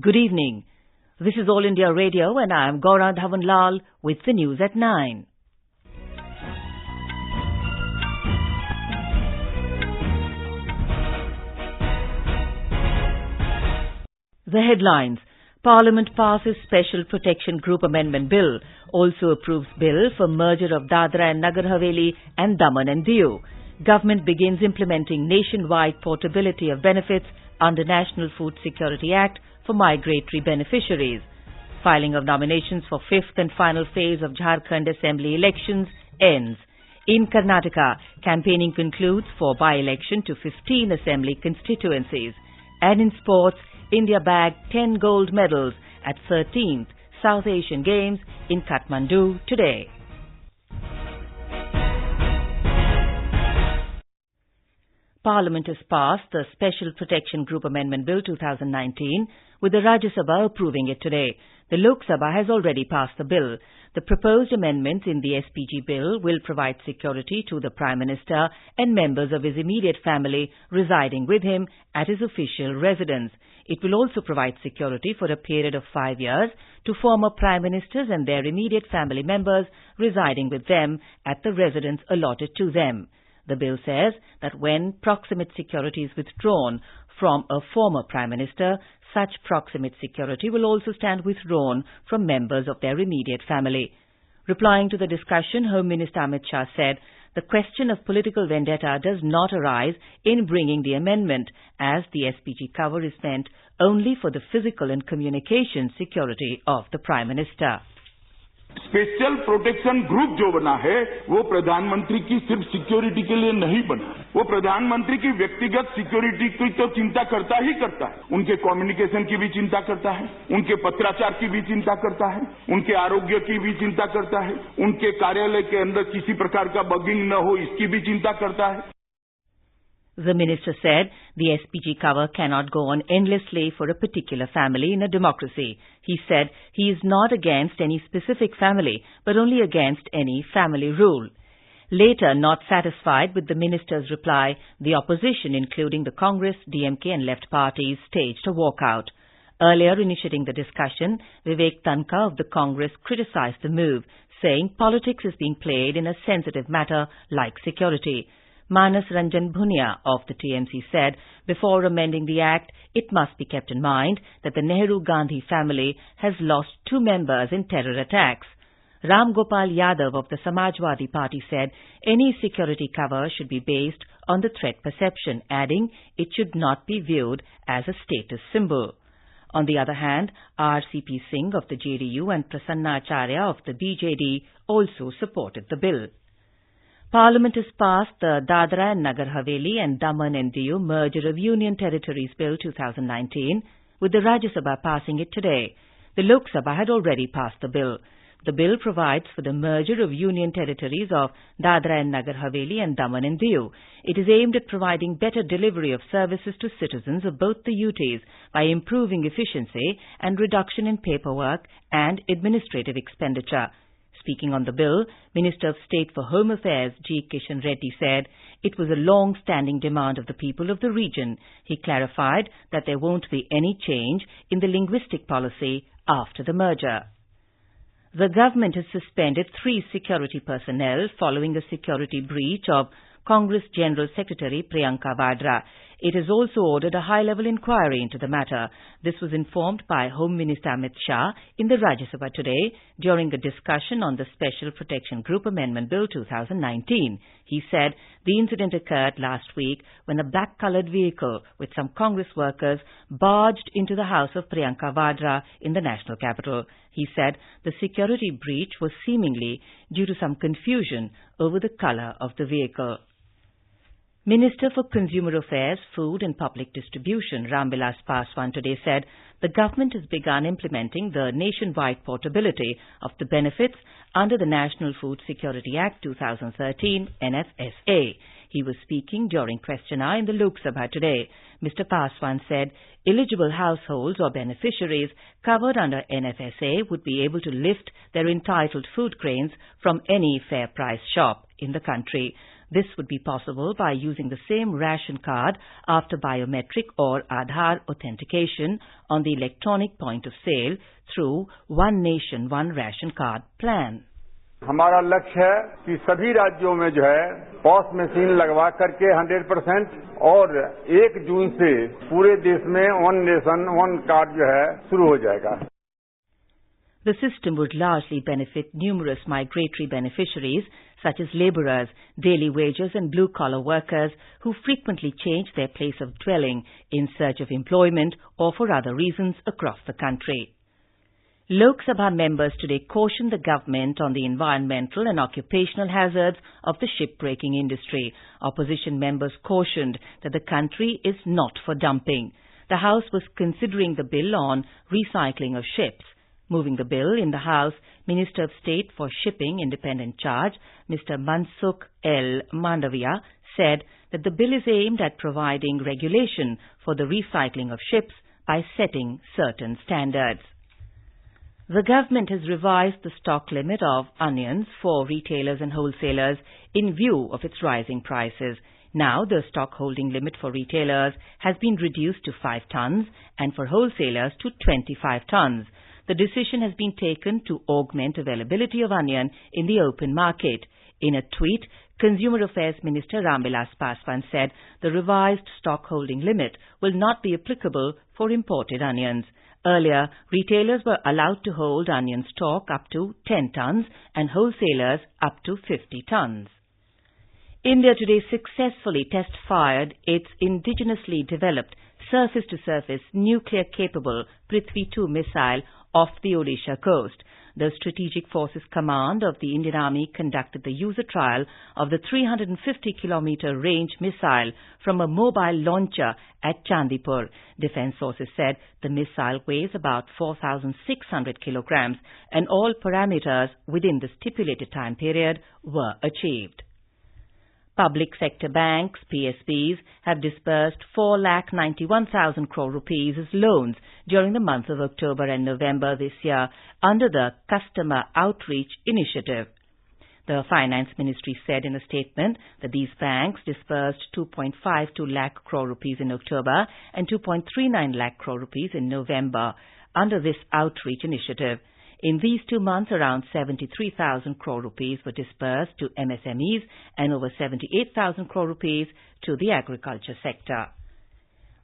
Good evening. This is All India Radio and I am Gaura Dhawanlal with the news at 9. The headlines. Parliament passes Special Protection Group Amendment Bill. Also approves Bill for merger of Dadra and Nagar Haveli and Daman and Diu. Government begins implementing nationwide portability of benefits under National Food Security Act for migratory beneficiaries. Filing of nominations for fifth and final phase of Jharkhand Assembly elections ends. In Karnataka, campaigning concludes for by-election to 15 Assembly constituencies. And in sports, India bagged 10 gold medals at 13th South Asian Games in Kathmandu today. Parliament has passed the Special Protection Group Amendment Bill 2019 with the Rajya Sabha approving it today. The Lok Sabha has already passed the bill. The proposed amendments in the SPG bill will provide security to the Prime Minister and members of his immediate family residing with him at his official residence. It will also provide security for a period of 5 years to former Prime Ministers and their immediate family members residing with them at the residence allotted to them. The bill says that when proximate security is withdrawn from a former Prime Minister, such proximate security will also stand withdrawn from members of their immediate family. Replying to the discussion, Home Minister Amit Shah said, the question of political vendetta does not arise in bringing the amendment, as the SPG cover is meant only for the physical and communication security of the Prime Minister. Special protection group जो बना है वो प्रधानमंत्री की सिर्फ security के लिए नहीं बना, वो प्रधानमंत्री की व्यक्तिगत सिक्योरिटी की तो चिंता करता ही करता है, उनके कम्युनिकेशन की भी चिंता करता है, उनके पत्राचार की भी चिंता करता है, उनके आरोग्य की भी चिंता करता है, उनके कार्यालय के अंदर किसी प्रकार का बगिंग न हो इसकी भी चिंता करता है. The minister said the SPG cover cannot go on endlessly for a particular family in a democracy. He said he is not against any specific family, but only against any family rule. Later, not satisfied with the minister's reply, the opposition, including the Congress, DMK and Left parties, staged a walkout. Earlier, initiating the discussion, Vivek Tanka of the Congress criticized the move, saying politics is being played in a sensitive matter like security. Manas Ranjan Bhunia of the TMC said, before amending the Act, it must be kept in mind that the Nehru-Gandhi family has lost 2 members in terror attacks. Ram Gopal Yadav of the Samajwadi Party said, any security cover should be based on the threat perception, adding it should not be viewed as a status symbol. On the other hand, RCP Singh of the JDU and Prasanna Acharya of the BJD also supported the bill. Parliament has passed the Dadra and Nagar Haveli and Daman and Diu Merger of Union Territories Bill 2019, with the Rajya Sabha passing it today. The Lok Sabha had already passed the bill. The bill provides for the merger of Union Territories of Dadra and Nagar Haveli and Daman and Diu. It is aimed at providing better delivery of services to citizens of both the UTs by improving efficiency and reduction in paperwork and administrative expenditure. Speaking on the bill, Minister of State for Home Affairs G. Kishan Reddy said it was a long-standing demand of the people of the region. He clarified that there won't be any change in the linguistic policy after the merger. The government has suspended 3 security personnel following a security breach of Congress General Secretary Priyanka Vadra. It has also ordered a high-level inquiry into the matter. This was informed by Home Minister Amit Shah in the Rajya Sabha today during a discussion on the Special Protection Group Amendment Bill 2019. He said the incident occurred last week when a black-coloured vehicle with some Congress workers barged into the house of Priyanka Vadra in the national capital. He said the security breach was seemingly due to some confusion over the colour of the vehicle. Minister for Consumer Affairs, Food and Public Distribution, Ramvilas Paswan, today said the government has begun implementing the nationwide portability of the benefits under the National Food Security Act 2013, NFSA. He was speaking during question hour in the Lok Sabha today. Mr. Paswan said eligible households or beneficiaries covered under NFSA would be able to lift their entitled food grains from any fair price shop in the country. This would be possible by using the same ration card after biometric or Aadhaar authentication on the electronic point of sale through One Nation, One Ration Card plan. हमारा लक्ष्य है कि सभी राज्यों में जो है POS machine लगवा करके 100% और 1 जून से पूरे देश में वन नेशन वन कार्ड जो है शुरू हो जाएगा. The system would largely benefit numerous migratory beneficiaries such as labourers, daily wages and blue-collar workers who frequently change their place of dwelling in search of employment or for other reasons across the country. Lok Sabha members today cautioned the government on the environmental and occupational hazards of the shipbreaking industry. Opposition members cautioned that the country is not for dumping. The House was considering the bill on recycling of ships. Moving the bill in the House, Minister of State for Shipping Independent Charge, Mr. Mansukh L. Mandaviya, said that the bill is aimed at providing regulation for the recycling of ships by setting certain standards. The government has revised the stock limit of onions for retailers and wholesalers in view of its rising prices. Now, the stock holding limit for retailers has been reduced to 5 tons and for wholesalers to 25 tons. The decision has been taken to augment availability of onion in the open market. In a tweet, Consumer Affairs Minister Ramvilas Paswan said the revised stock holding limit will not be applicable for imported onions. Earlier, retailers were allowed to hold onion stock up to 10 tons and wholesalers up to 50 tons. India today successfully test-fired its indigenously developed surface-to-surface nuclear-capable Prithvi 2 missile off the Odisha coast. The Strategic Forces Command of the Indian Army conducted the user trial of the 350-kilometer range missile from a mobile launcher at Chandipur. Defence sources said the missile weighs about 4,600 kilograms and all parameters within the stipulated time period were achieved. Public sector banks, PSBs, have disbursed 4,91,000 crore rupees as loans during the months of October and November this year under the Customer Outreach Initiative. The Finance Ministry said in a statement that these banks disbursed 2.52 lakh crore rupees in October and 2.39 lakh crore rupees in November under this outreach initiative. In these 2 months, around 73,000 crore rupees were disbursed to MSMEs and over 78,000 crore rupees to the agriculture sector.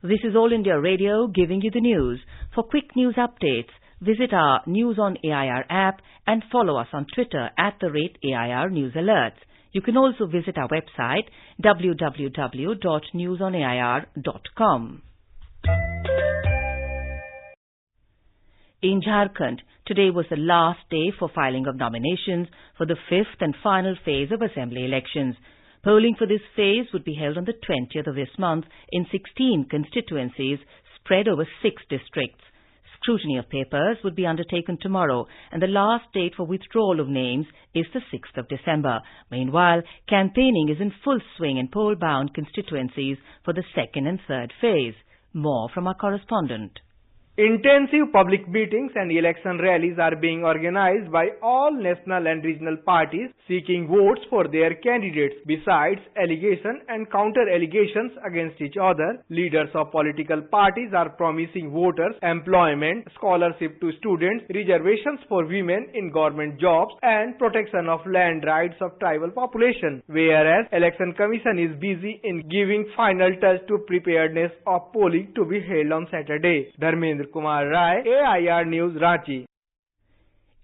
This is All India Radio giving you the news. For quick news updates, visit our News on AIR app and follow us on Twitter @AIR News Alerts. You can also visit our website www.newsonair.com. In Jharkhand, today was the last day for filing of nominations for the 5th and final phase of assembly elections. Polling for this phase would be held on the 20th of this month in 16 constituencies spread over 6 districts. Scrutiny of papers would be undertaken tomorrow, and the last date for withdrawal of names is the 6th of December. Meanwhile, campaigning is in full swing in poll-bound constituencies for the 2nd and 3rd phase. More from our correspondent. Intensive public meetings and election rallies are being organized by all national and regional parties seeking votes for their candidates. Besides allegation and counter-allegations against each other, leaders of political parties are promising voters employment, scholarship to students, reservations for women in government jobs and protection of land rights of tribal population. Whereas Election Commission is busy in giving final touch to preparedness of polling to be held on Saturday. Dharmendra Kumar Rai, AIR News, Ranchi.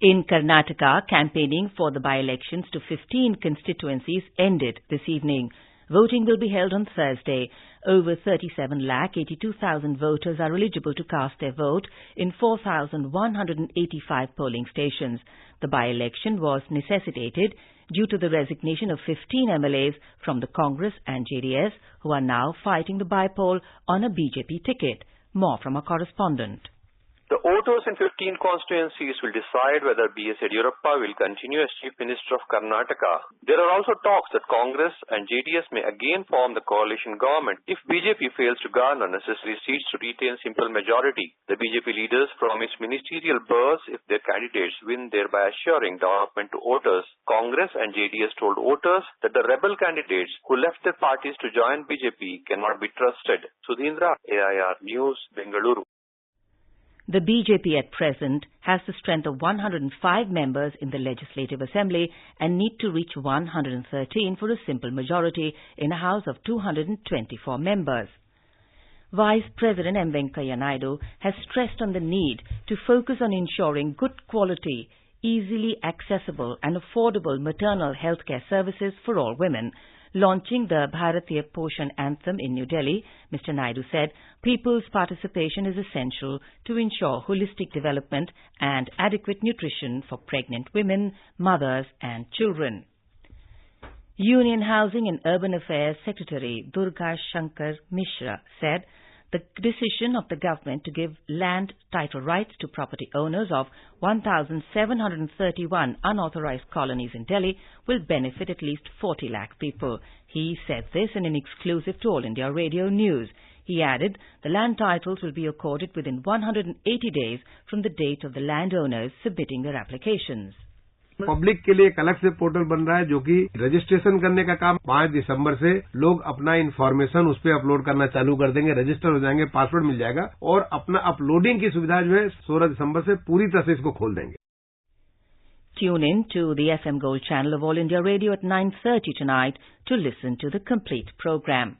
In Karnataka, campaigning for the by-elections to 15 constituencies ended this evening. Voting will be held on Thursday. Over 37,82,000 voters are eligible to cast their vote in 4,185 polling stations. The by-election was necessitated due to the resignation of 15 MLAs from the Congress and JDS, who are now fighting the by-poll on a BJP ticket. More from our correspondent. The Voters in 15 constituencies will decide whether B.S. Yediyurappa will continue as Chief Minister of Karnataka. There are also talks that Congress and JDS may again form the coalition government if BJP fails to garner necessary seats to retain simple majority. The BJP leaders promise ministerial berths if their candidates win, thereby assuring development to voters. Congress and JDS told voters that the rebel candidates who left their parties to join BJP cannot be trusted. Sudhindra, AIR News, Bengaluru. The BJP at present has the strength of 105 members in the Legislative Assembly and need to reach 113 for a simple majority in a House of 224 members. Vice President M. Venkaiah Naidu has stressed on the need to focus on ensuring good quality, easily accessible and affordable maternal healthcare services for all women. Launching the Bharatiya Poshan Anthem in New Delhi, Mr. Naidu said people's participation is essential to ensure holistic development and adequate nutrition for pregnant women, mothers and children. Union Housing and Urban Affairs Secretary Durga Shankar Mishra said the decision of the government to give land title rights to property owners of 1,731 unauthorized colonies in Delhi will benefit at least 40 lakh people. He said this in an exclusive to All India Radio News. He added the land titles will be accorded within 180 days from the date of the landowners submitting their applications. Public के लिए एक अलग से portal बन रहा है जो कि रजिस्ट्रेशन करने का काम 5 दिसंबर से लोग अपना इन्फॉर्मेशन उस पर अपलोड करना चालू कर देंगे, रजिस्टर हो जाएंगे, पासवर्ड मिल जाएगा और अपना अपलोडिंग की सुविधा जो है 16 दिसंबर से पूरी तरह से इसको खोल देंगे. Tune in to the FM Gold channel of All India Radio at 9:30 tonight to listen to the complete program.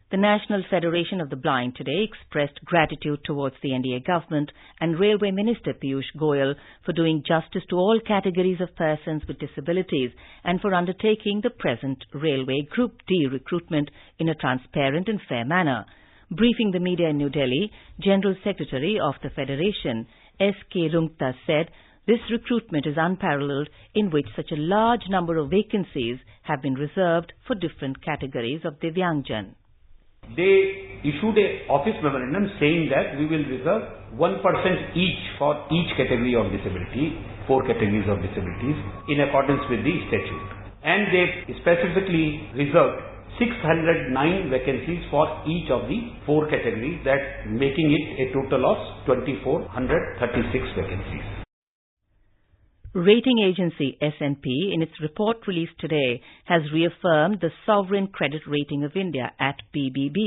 The National Federation of the Blind today expressed gratitude towards the NDA government and Railway Minister Piyush Goyal for doing justice to all categories of persons with disabilities and for undertaking the present Railway Group D recruitment in a transparent and fair manner. Briefing the media in New Delhi, General Secretary of the Federation, S.K. Rungta, said this recruitment is unparalleled in which such a large number of vacancies have been reserved for different categories of Divyangjan. They issued an office memorandum saying that we will reserve 1% each for each category of disability, 4 categories of disabilities, in accordance with the statute. And they specifically reserved 609 vacancies for each of the 4 categories, that making it a total of 2,436 vacancies. Rating agency S&P, in its report released today, has reaffirmed the sovereign credit rating of India at BBB,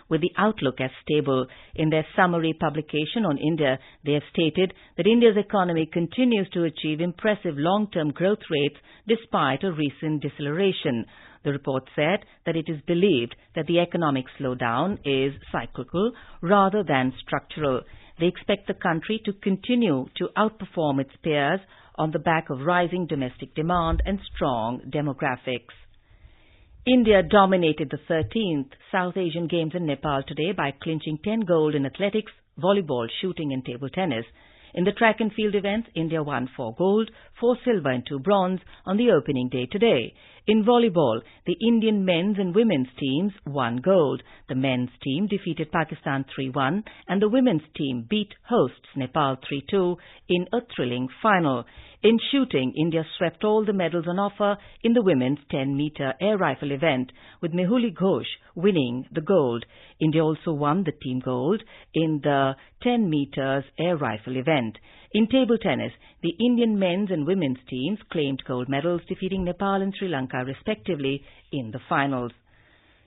with the outlook as stable. In their summary publication on India, they have stated that India's economy continues to achieve impressive long-term growth rates despite a recent deceleration. The report said that it is believed that the economic slowdown is cyclical rather than structural. They expect the country to continue to outperform its peers on the back of rising domestic demand and strong demographics. India dominated the 13th South Asian Games in Nepal today by clinching 10 gold in athletics, volleyball, shooting and table tennis. In the track and field events, India won 4 gold, 4 silver and 2 bronze on the opening day today. In volleyball, the Indian men's and women's teams won gold. The men's team defeated Pakistan 3-1 and the women's team beat hosts Nepal 3-2 in a thrilling final. In shooting, India swept all the medals on offer in the women's 10-meter air rifle event, with Mehuli Ghosh winning the gold. India also won the team gold in the 10 meters air rifle event. In table tennis, the Indian men's and women's teams claimed gold medals, defeating Nepal and Sri Lanka respectively in the finals.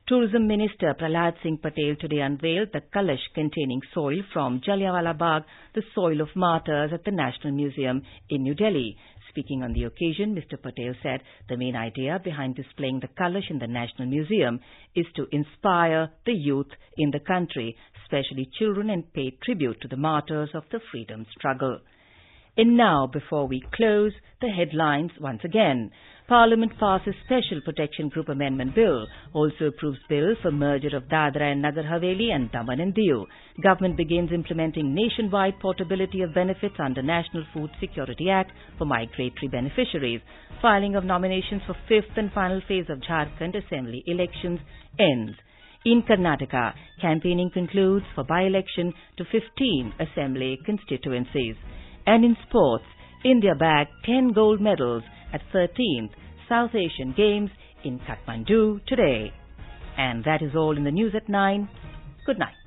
Tourism Minister Prahlad Singh Patel today unveiled the Kalash containing soil from Jallianwala Bagh, the soil of martyrs, at the National Museum in New Delhi. Speaking on the occasion, Mr. Patel said the main idea behind displaying the Kalash in the National Museum is to inspire the youth in the country, especially children, and pay tribute to the martyrs of the freedom struggle. And now, before we close, the headlines once again. Parliament passes Special Protection Group Amendment Bill. Also approves bill for merger of Dadra and Nagar Haveli and Daman and Diu. Government begins implementing nationwide portability of benefits under National Food Security Act for migratory beneficiaries. Filing of nominations for 5th and final phase of Jharkhand Assembly elections ends. In Karnataka, campaigning concludes for by-election to 15 assembly constituencies. And in sports, India bagged 10 gold medals at 13th South Asian Games in Kathmandu today. And that is all in the news at 9. Good night.